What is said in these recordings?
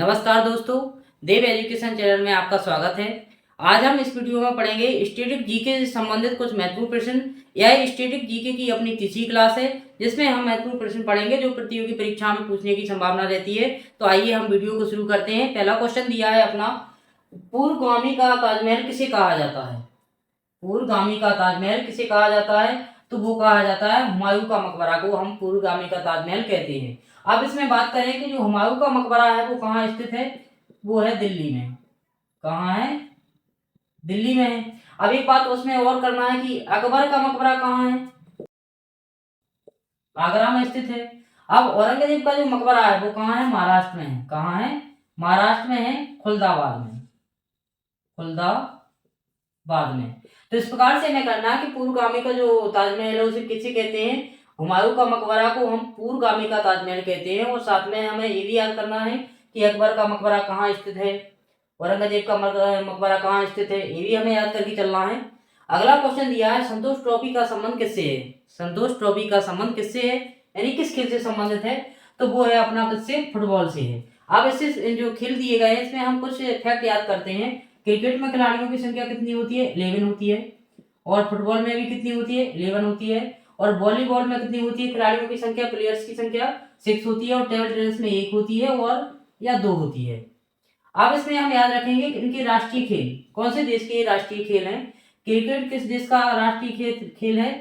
नमस्कार दोस्तों, देव education channel में आपका स्वागत है। आज हम इस वीडियो में पढ़ेंगे स्टैटिक जीके से संबंधित कुछ महत्वपूर्ण प्रश्न। यह स्टैटिक जीके की अपनी तीसरी क्लास है जिसमें हम महत्वपूर्ण प्रश्न पढ़ेंगे जो प्रतियोगी परीक्षा में पूछने की संभावना रहती है। तो आइए हम वीडियो को शुरू करते हैं। पहला क्वेश्चन दिया है अपना, पूर्वगामी का ताजमहल किसे कहा जाता है? पूर्वगामी का ताजमहल किसे कहा जाता है? तो वो कहा जाता है हुमायूं का मकबरा को हम पूर्वगामी का ताजमहल कहते हैं। अब इसमें बात करें कि जो हुमायूं का मकबरा है वो कहाँ स्थित है? वो है दिल्ली में। कहाँ है? दिल्ली में है। अब एक बात उसमें और करना है कि अकबर का मकबरा कहाँ है? आगरा में स्थित है। अब औरंगजेब का जो मकबरा है वो कहाँ है? महाराष्ट्र में है। कहाँ है? महाराष्ट्र में है, खुलदाबाद में। खुलदाबाद में। तो इस प्रकार से हमें करना है कि पूर्वगामी का जो ताजमहल है उसे किसे कहते हैं? हुमायूं का मकबरा को हम पूर्वगामी का ताजमहल कहते हैं। और साथ में हमें ये भी याद करना है कि अकबर का मकबरा कहाँ स्थित है, औरंगजेब का मकबरा कहाँ स्थित है, ये भी हमें याद करके चलना है। अगला क्वेश्चन दिया है, संतोष ट्रॉफी का संबंध किससे है? संतोष ट्रॉफी का संबंध किससे है, यानी किस खेल से संबंधित है? तो वो है अपना किससे? फुटबॉल से है। अब इससे जो खेल दिए गए हैं इसमें हम कुछ फैक्ट याद करते हैं। क्रिकेट में खिलाड़ियों की संख्या कितनी होती है? 11 होती है। और फुटबॉल में भी कितनी होती है? 11 होती है। और वॉलीबॉल में कितनी होती है खिलाड़ियों की संख्या, प्लेयर्स की संख्या? 6 होती है। और टेबल टेनिस में 1 होती है और या 2 होती है। अब इसमें हम याद रखेंगे कि इनके राष्ट्रीय खेल कौन से देश के राष्ट्रीय खेल हैं। क्रिकेट किस देश का राष्ट्रीय खेल है?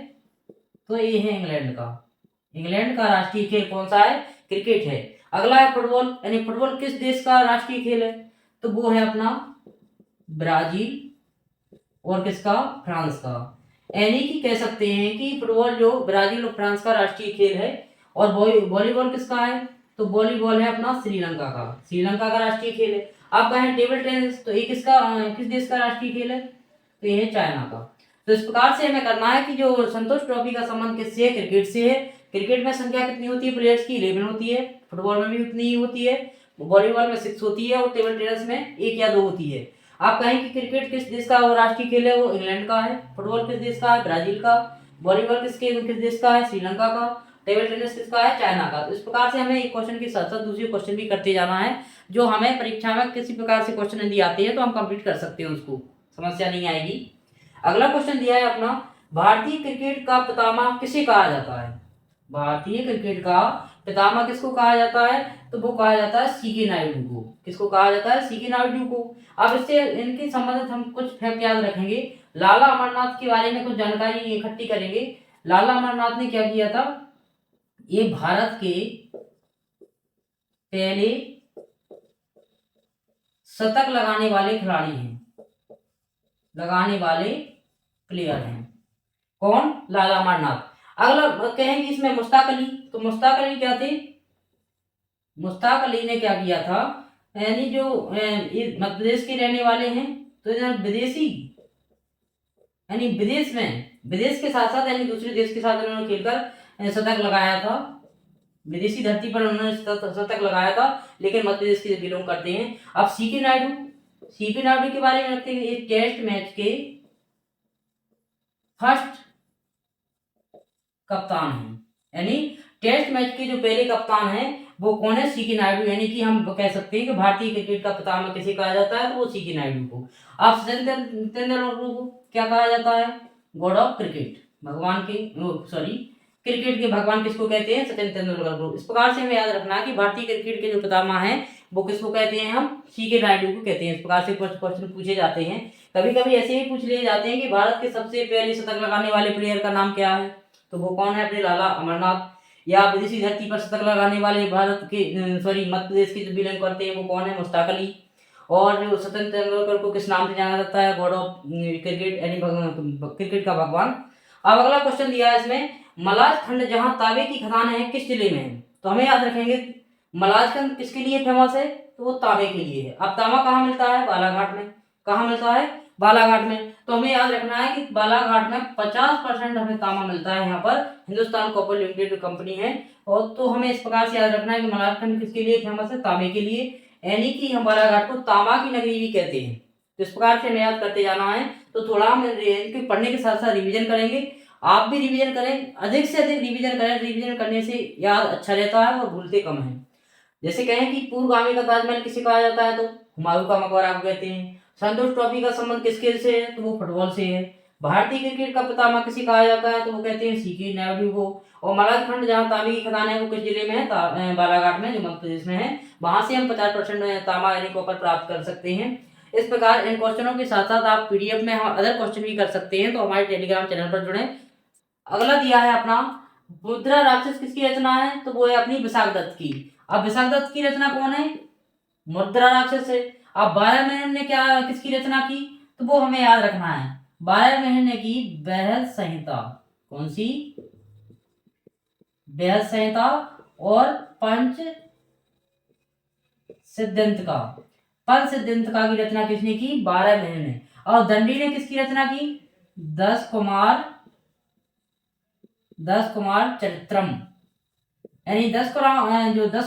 तो ये है इंग्लैंड का। इंग्लैंड का राष्ट्रीय खेल कौन सा है? क्रिकेट है। अगला है फुटबॉल, यानी फुटबॉल किस देश का राष्ट्रीय खेल है? तो वो है अपना ब्राजील। और किसका? फ्रांस का। यानी कि कह सकते हैं कि फुटबॉल जो ब्राजील और फ्रांस का राष्ट्रीय खेल है। और वॉलीबॉल किसका है? तो वॉलीबॉल है अपना श्रीलंका का। श्रीलंका का राष्ट्रीय खेल है। आप कहें टेबल टेनिस, तो ये किस देश का राष्ट्रीय खेल है? तो ये है चाइना का। तो इस प्रकार से हमें करना है कि जो संतोष ट्रॉफी का संबंध किससे है? क्रिकेट से है। क्रिकेट में संख्या कितनी होती है प्लेयर्स की? 11 होती है। फुटबॉल में भी उतनी ही होती है। वॉलीबॉल में 6 होती है। और टेबल टेनिस में 1 या 2 होती है। आप कहें कि क्रिकेट किस देश का वो राष्ट्रीय खेल है? वो इंग्लैंड का है। फुटबॉल किस देश का है? ब्राजील का। वॉलीबॉल किस देश का है? श्रीलंका का। टेबल टेनिस किसका है? चाइना का। तो इस प्रकार से हमें एक क्वेश्चन के साथ साथ दूसरे क्वेश्चन भी करते जाना है। जो हमें परीक्षा में किसी प्रकार से क्वेश्चन यदि आते हैं तो हम कंप्लीट कर सकते हैं, उसको समस्या नहीं आएगी। अगला क्वेश्चन दिया है अपना, भारतीय क्रिकेट का पितामह किसे कहा जाता है? भारतीय क्रिकेट का पितामह किसको कहा जाता है? तो वो कहा जाता है सीके नायडू को। किसको कहा जाता है? सीके नायडू को। अब इससे इनके संबंधित हम कुछ फैक्ट याद रखेंगे। लाला अमरनाथ के बारे में कुछ जानकारी इकट्ठी करेंगे। लाला अमरनाथ ने क्या किया था? ये भारत के पहले शतक लगाने वाले खिलाड़ी हैं, लगाने वाले प्लेयर हैं। कौन? लाला अमरनाथ। अगला कहेंगे इसमें मुश्ताक अली। तो मुश्ताक अली क्या थे? मुश्ताक अली ने क्या किया था, यानी जो ये मध्य प्रदेश के रहने वाले हैं, तो इधर विदेशी यानी विदेश के साथ साथ यानी दूसरे देश के साथ उन्होंने खेलकर शतक लगाया था। विदेशी धरती पर उन्होंने शतक लगाया था, लेकिन मध्य प्रदेश के बिलोंग करते हैं। अब सीके नायडू के बारे में रखते हैं। एक टेस्ट मैच के फर्स्ट कप्तान हैं, यानी टेस्ट मैच के जो पहले कप्तान हैं वो कौन है? सीके नायडू। यानी कि हम कह सकते हैं कि भारतीय क्रिकेट का पितामह किसे कहा जाता है? तो वो सीके नायडू को। अब सचिन तेंदुलकर को क्या कहा जाता है? गॉड ऑफ क्रिकेट, भगवान के सॉरी क्रिकेट के भगवान किसको कहते हैं? सचिन तेंदुलकर को। इस प्रकार से हमें याद रखना है कि भारतीय क्रिकेट के जो पितामह हैं वो किसको कहते हैं? हम सीके नायडू को कहते हैं। इस प्रकार से क्वेश्चन पूछे जाते हैं। कभी कभी ऐसे ही पूछ लिए जाते हैं कि भारत के सबसे पहले शतक लगाने वाले प्लेयर का नाम क्या है? तो वो कौन है? अपने लाला अमरनाथ। या विदेशी धरती पर शतक लगाने वाले भारत के मध्य प्रदेश के जो बिलोंग करते हैं वो कौन है? मुश्ताक अली। और जो सचिन तेंदुलकर को किस नाम से जाना जाता है? गॉड ऑफ क्रिकेट, यानी क्रिकेट का भगवान। अब अगला क्वेश्चन दिया है इसमें, मलाज खंड जहां तांबे की खदान है किस जिले में है? तो हमें याद रखेंगे मलाज खंड किसके लिए फेमस है? तो वो तांबे के लिए है। अब तांबा कहाँ मिलता है? बालाघाट में। कहाँ मिलता है? बालाघाट में। तो हमें याद रखना है कि बालाघाट में 50% हमें तांबा मिलता है। यहाँ पर हिंदुस्तान कॉपर लिमिटेड कंपनी है। और तो हमें इस प्रकार से याद रखना है कि मलाजखंड किसके लिए फेमस है? तांबे के लिए। यानी कि हम बालाघाट को तांबा की नगरी भी कहते हैं। तो इस प्रकार से हमें याद करते जाना है। तो थोड़ा हम इनके पढ़ने के साथ साथ रिविजन करेंगे। आप भी रिविजन करें, अधिक से अधिक रिविजन करें। रिविजन करने से याद अच्छा रहता है और भूलते कम है। जैसे कहें कि पूर्वगामी का ताजमहल किसे कहा जाता है, तो हुमायूं का मकबरा को कहते हैं। संतोष ट्रॉफी का संबंध किसके से है, तो वो फुटबॉल से है। भारतीय क्रिकेट का पितामह किसे कहा जाता है, तो वो कहते हैं सीके नायडू को। और मलाजखंड जहाँ तांबे की खदान है वो किस जिले में है, बालाघाट में, जो मध्य प्रदेश में है। वहां से हम 50% तांबा यानी कॉपर प्राप्त कर सकते हैं। इस प्रकार इन क्वेश्चनों के साथ साथ आप पीडीएफ में हम अदर क्वेश्चन भी कर सकते हैं, तो हमारे टेलीग्राम चैनल पर जुड़े। अगला दिया है अपना, मुद्रा राक्षस किसकी रचना है, तो वो है अपनी विशाखदत्त की। अब विशाखदत्त की रचना कौन है, मुद्रा राक्षस है। अब 12 महीने ने क्या किसकी रचना की, तो वो हमें याद रखना है, 12 महीने की बृहद संहिता। कौन सी, बृहद संहिता। और पंच सिद्धांत का की रचना किसने की, 12 महीने ने। और दंडी ने किसकी रचना की, 10 कुमार चरित्रम, यानी 10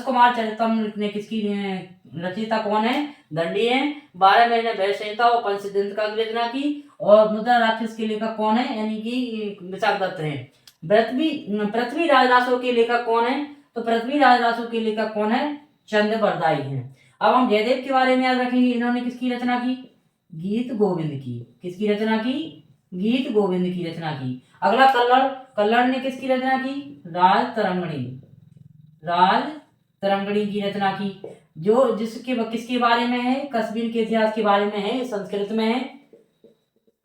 कुमार चरित्रम ने किसकी रचयिता कौन है, दंडी है। 12 महीने बृहद संहिता और पंच सिद्धांत का की रचना की। और मुद्रा राक्षस के लेखक कौन है, यानी कि विशाखदत्त है। पृथ्वी राजरासो के लेखक कौन है, तो पृथ्वी राजरासो के लेखक कौन है, चंद्रबरदाई है। अब हम जयदेव के बारे में याद रखेंगे, इन्होंने किसकी रचना की, गीत गोविंद की। किसकी रचना की, गीत गोविंद की रचना की। अगला कल्लड़ ने किसकी रचना की, राज तरंगणी की रचना की। जो किसके बारे में है, कश्मीर के इतिहास के बारे में है, संस्कृत में है।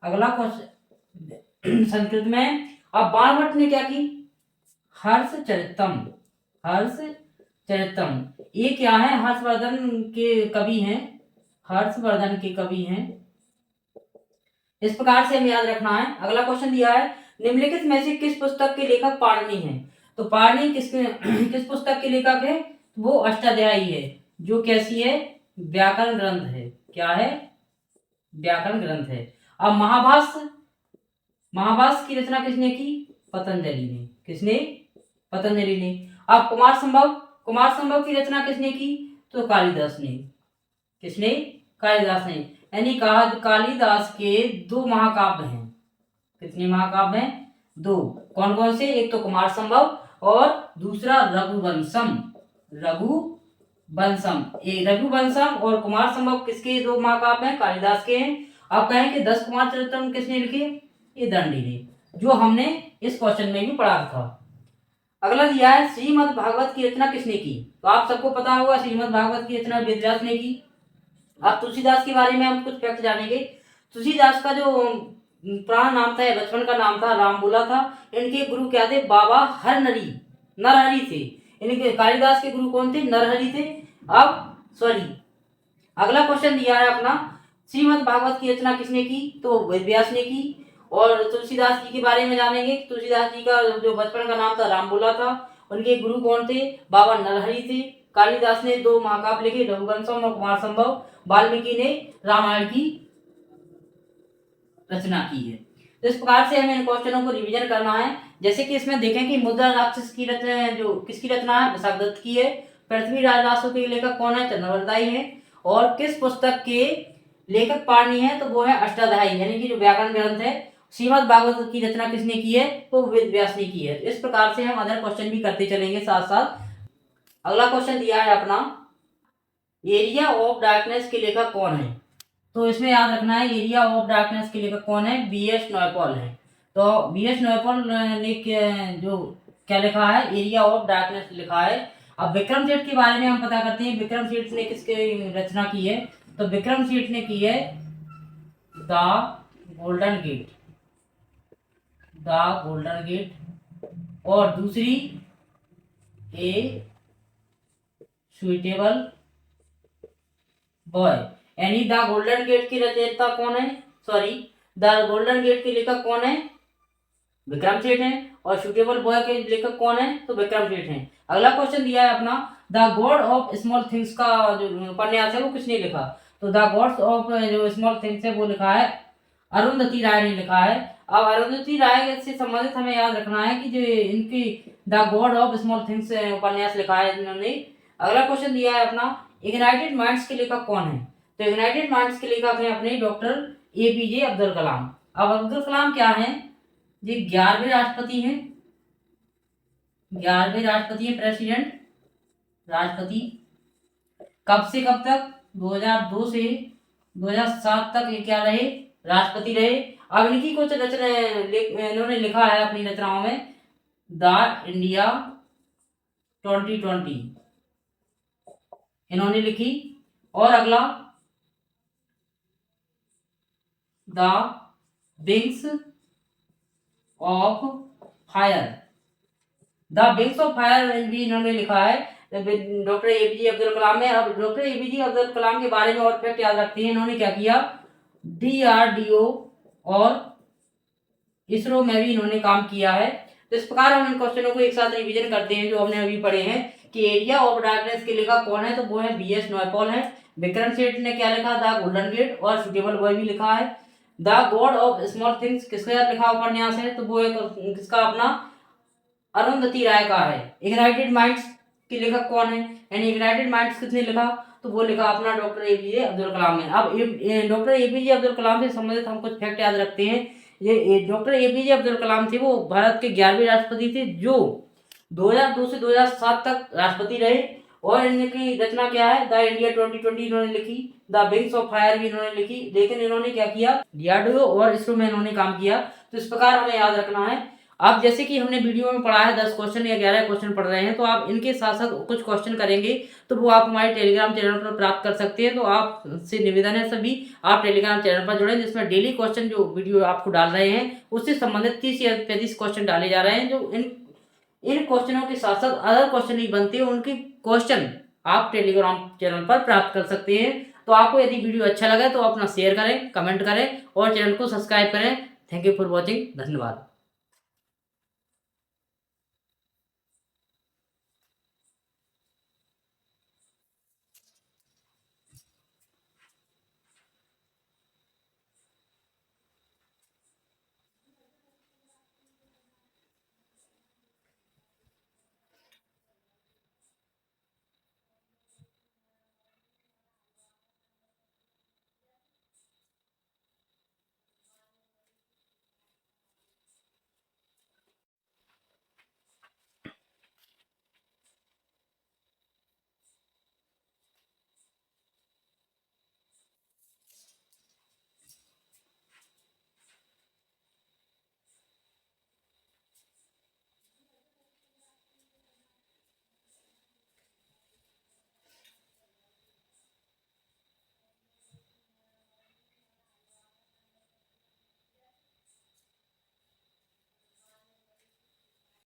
अगला क्वेश्चन संस्कृत में। अब बाणभट्ट ने क्या की, हर्ष चरितम। ये क्या है, हर्षवर्धन के कवि हैं। इस प्रकार से हमें याद रखना है। अगला क्वेश्चन दिया है, निम्नलिखित में से किस पुस्तक के लेखक पाणिनि हैं, तो पाणिनि किस पुस्तक के लेखक है, वो अष्टाध्यायी है, जो कैसी है, व्याकरण ग्रंथ है। क्या है, व्याकरण ग्रंथ है। अब महाभाष्य की रचना किसने की, पतंजलि ने। अब कुमार संभव की रचना किसने की, तो कालिदास ने। यानी कालिदास के 2 महाकाव्य हैं। कितने महाकाव्य हैं, 2। कौन कौन से, एक तो कुमार संभव और दूसरा रघुवंशम और कुमार संभव किसके 2 महाकाव्य हैं, कालिदास के हैं। अब कहें कि 10 कुमार चरित्रम किसने लिखे, ये दंडी ने, जो हमने इस क्वेश्चन में भी पढ़ा था। अगला दिया है, श्रीमद् भागवत की रचना किसने की, तो आप सबको पता होगा श्रीमद् भागवत की रचना वेदव्यास ने की। अब तुलसीदास के बारे में हम कुछ फैक्ट जानेंगे। तुलसीदास का जो पुराना नाम था, बचपन का नाम था, रामबुला था। इनके गुरु क्या थे, बाबा नरहरि थे। इनके कालिदास के गुरु कौन थे, नरहरि थे। अगला क्वेश्चन दिया है अपना, श्रीमद् भागवत की रचना किसने की, तो वेदव्यास ने की। और तुलसीदास जी के बारे में जानेंगे। तुलसीदास जी का जो बचपन का नाम था रामबुला था। उनके गुरु कौन थे, बाबा नरहरि थे। कालिदास ने 2 महाकाव्य लिखे, रघुवंशम और कुमार संभव। वाल्मीकि ने रामायण की रचना की है। तो इस प्रकार से हमें इन क्वेश्चनों को रिवीजन करना है। जैसे कि इसमें देखें कि मुद्रा राक्षस की रचना जो किसकी रचना है, विशाखदत्त की है। पृथ्वी राजरासो के लेखक कौन है, चंद्रबरदाई है। और किस पुस्तक के लेखक पाणिनि है, तो वो है अष्टाध्यायी, यानी कि जो व्याकरण ग्रंथ है। श्रीमद् भागवत की रचना किसने की है, तो वेदव्यास ने की है। इस प्रकार से हम अदर क्वेश्चन भी करते चलेंगे साथ साथ। अगला क्वेश्चन दिया है अपना, एरिया ऑफ डार्कनेस के लेखक कौन है, तो इसमें याद रखना है एरिया ऑफ डार्कनेस के लेखक कौन है, B.S. नॉयपॉल है। तो B.S. नॉयपॉल ने जो क्या लिखा है, एरिया ऑफ डार्कनेस लिखा है। अब विक्रम सेठ के बारे में हम पता करते हैं, विक्रम सेठ ने किसकी रचना की है, तो विक्रम सेठ ने की है द गोल्डन गेट। और दूसरी ए सुइटेबल बॉय, यानी द गोल्डन गेट की रचयिता कौन है, द गोल्डन गेट के लेखक कौन है, विक्रम सेठ है। और सुटेबल बॉय के लेखक कौन है, तो विक्रम सेठ है। अगला क्वेश्चन दिया है अपना, the God of small things का जो उपन्यास है वो किसने लिखा, तो द गॉड्स ऑफ जो स्मॉल थिंग्स है वो लिखा है अरुंधति राय ने लिखा है। अब अरुंधति राय से संबंधित हमें याद रखना है कि जो इनकी the God of small things उपन्यास लिखा है इन्होंने। अगला क्वेश्चन दिया है अपना, इग्नाइटेड माइंड्स के लेखक कौन है, तो इग्नाइटेड माइंड्स के लेखक हैं अपने डॉक्टर APJ अब्दुल कलाम। अब अब्दुल कलाम क्या है, ये 11वें राष्ट्रपति हैं, प्रेसिडेंट राष्ट्रपति। कब से कब तक? 2002 से 2007 तक ये क्या रहे? राष्ट्रपति रहे। अब इनकी कुछ रचना इन्होंने लिखा है अपनी रचनाओं में, द इंडिया 2020 इन्होंने लिखी। और अगला, the wings of fire, the wings of fire भी इन्होंने लिखा है, डॉक्टर एपीजे अब्दुल कलाम ने। अब डॉक्टर एपीजे अब्दुल कलाम के बारे में और फैक्ट याद रखते हैं। इन्होंने क्या किया? DRDO और इसरो में भी इन्होंने काम किया है। तो इस प्रकार हम इन क्वेश्चनों को एक साथ रिवीजन करते हैं जो हमने अभी पढ़े हैं कि एरिया ऑफ डार्कनेस के लिखा कौन है, तो वो है BS नॉयपॉल है। विक्रम सेठ ने क्या लिखा? द गोल्डन गेट और सुटेबल बॉय भी लिखा है। The God of small things किसका लिखा उपन्यास है, तो वो एक किसका? अपना अरुंधति राय का है। इग्नाइटेड माइंड्स के लेखक कौन है, यानी इग्नाइटेड माइंड्स किसने लिखा, तो वो लिखा अपना डॉक्टर एपीजे अब्दुल कलाम ने। अब डॉक्टर एपीजे अब्दुल कलाम से संबंधित हम कुछ फैक्ट याद रखते हैं। ये डॉक्टर एपीजे अब्दुल कलाम थे, वो भारत के 11वें राष्ट्रपति थे जो 2002 से 2007 तक राष्ट्रपति रहे। और इनकी रचना क्या है? द इंडिया 2020 इन्होंने लिखी। द विंग्स ऑफ फायर भी इन्होंने लिखी। लेकिन इन्होंने क्या किया? DRDO और इसरो में इन्होंने काम किया। तो इस प्रकार हमें याद रखना है। अब जैसे कि हमने वीडियो में पढ़ा है 10 क्वेश्चन या 11 क्वेश्चन पढ़ रहे हैं, तो आप इनके साथ साथ कुछ क्वेश्चन करेंगे तो वो आप हमारे टेलीग्राम चैनल पर प्राप्त कर सकते हैं। तो आपसे निवेदन है सभी आप टेलीग्राम चैनल पर जुड़ें, जिसमें डेली क्वेश्चन जो वीडियो आपको डाल रहे हैं उससे संबंधित 30 या 35 क्वेश्चन डाले जा रहे हैं। जो इन क्वेश्चनों के साथ साथ अदर क्वेश्चन नहीं बनते, उनके क्वेश्चन आप टेलीग्राम चैनल पर प्राप्त कर सकते हैं। तो आपको यदि वीडियो अच्छा लगे तो अपना शेयर करें, कमेंट करें और चैनल को सब्सक्राइब करें। Thank you for watching. धन्यवाद।